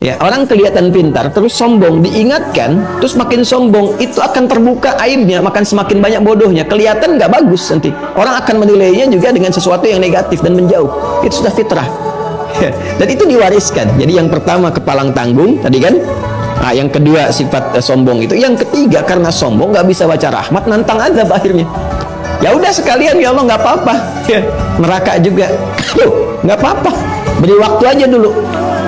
Ya, orang kelihatan pintar terus sombong, diingatkan terus makin sombong, itu akan terbuka aibnya, makan semakin banyak bodohnya, kelihatan nggak bagus nanti. Orang akan menilainya juga dengan sesuatu yang negatif dan menjauh. Itu sudah fitrah. Dan itu diwariskan. Jadi yang pertama kepalang tanggung tadi kan. Nah, yang kedua sifat sombong itu. Yang ketiga karena sombong nggak bisa baca rahmat, nantang azab akhirnya. Ya udah sekalian ya Allah nggak apa-apa. Neraka juga. Nggak apa-apa. Beri waktu aja dulu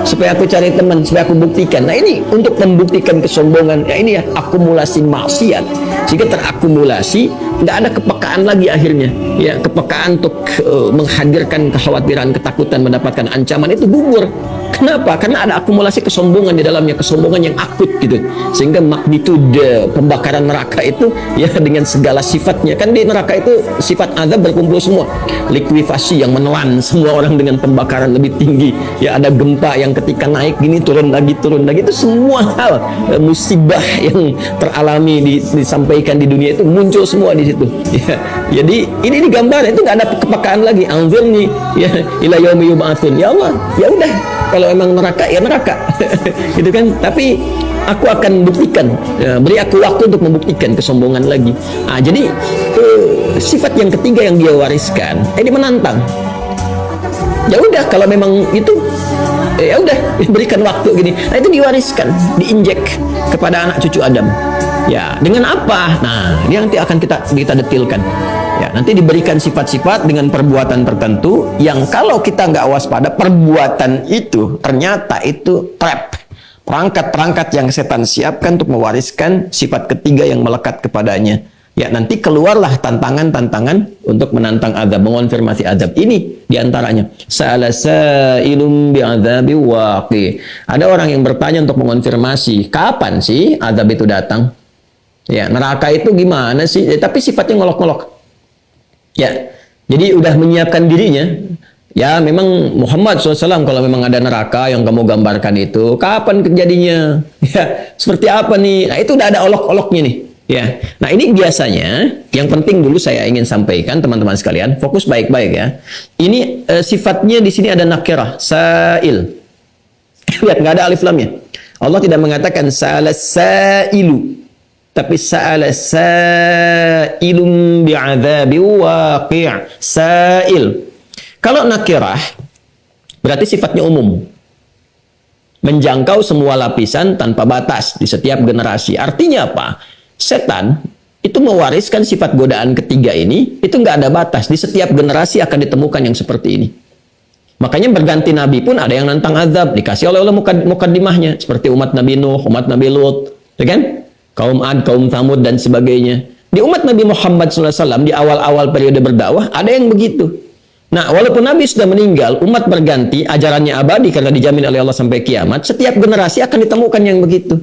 supaya aku cari teman, supaya aku buktikan. Nah ini untuk membuktikan kesombongan. Ya ini ya akumulasi maksiat, sehingga terakumulasi, nggak ada kepekaan lagi akhirnya. Ya kepekaan untuk menghadirkan kekhawatiran, ketakutan, mendapatkan ancaman itu gugur. Kenapa? Karena ada akumulasi kesombongan di dalamnya, kesombongan yang akut gitu. Sehingga magnitude pembakaran neraka itu ya dengan segala sifatnya. Kan di neraka itu sifat azab berkumpul semua. Likuifasi yang menelan semua orang dengan pembakaran lebih tinggi. Ya ada gempa yang ketika naik gini turun lagi. Itu semua hal musibah yang teralami disampaikan di dunia itu muncul semua di situ. Ya, jadi ini digambarkan itu nggak ada kepekaan lagi. Anzirni ya ila yaumi yub'atsun. Ya Allah, ya udah. Kalau emang neraka ya neraka. Gitu kan. Tapi aku akan buktikan, ya, beri aku waktu untuk membuktikan kesombongan lagi. Nah, jadi sifat yang ketiga yang dia wariskan ini menantang. Ya udah kalau memang itu ya udah berikan waktu gini. Nah itu diwariskan, diinjek kepada anak cucu Adam. Ya dengan apa? Nah ini nanti akan kita detilkan. Ya, nanti diberikan sifat-sifat dengan perbuatan tertentu yang kalau kita nggak waspada, perbuatan itu ternyata itu trap, perangkat-perangkat yang setan siapkan untuk mewariskan sifat ketiga yang melekat kepadanya. Ya, nanti keluarlah tantangan-tantangan untuk menantang azab, mengonfirmasi azab. Ini diantaranya. Sa'ala sa'ilum bi'adzabi waqi. Ada orang yang bertanya untuk mengonfirmasi, kapan sih azab itu datang? Ya, neraka itu gimana sih? Ya, tapi sifatnya ngolok-ngolok. Ya, jadi udah menyiapkan dirinya. Ya, memang Muhammad SAW kalau memang ada neraka yang kamu gambarkan itu, kapan kejadiannya? Ya, seperti apa nih? Nah, itu udah ada olok-oloknya nih. Ya, nah ini biasanya yang penting dulu saya ingin sampaikan teman-teman sekalian, fokus baik-baik ya. Ini sifatnya di sini ada nakirah, sa'il. Lihat nggak ada alif lamnya. Allah tidak mengatakan sa'ala sa'ilu. Tapi sa'ala sa'ilun bi'adzabi waqi'. Sa'il. Kalau nakirah berarti sifatnya umum. Menjangkau semua lapisan tanpa batas di setiap generasi. Artinya apa? Setan itu mewariskan sifat godaan ketiga ini, itu nggak ada batas. Di setiap generasi akan ditemukan yang seperti ini. Makanya berganti nabi pun ada yang nantang azab. Dikasih oleh Allah mukaddimahnya. Seperti umat Nabi Nuh, umat Nabi Lut. Ya kan? Kaum Ad, kaum Thamud dan sebagainya. Di umat Nabi Muhammad SAW di awal-awal periode berdakwah ada yang begitu. Nah, walaupun Nabi sudah meninggal, umat berganti, ajarannya abadi karena dijamin oleh Allah sampai kiamat. Setiap generasi akan ditemukan yang begitu.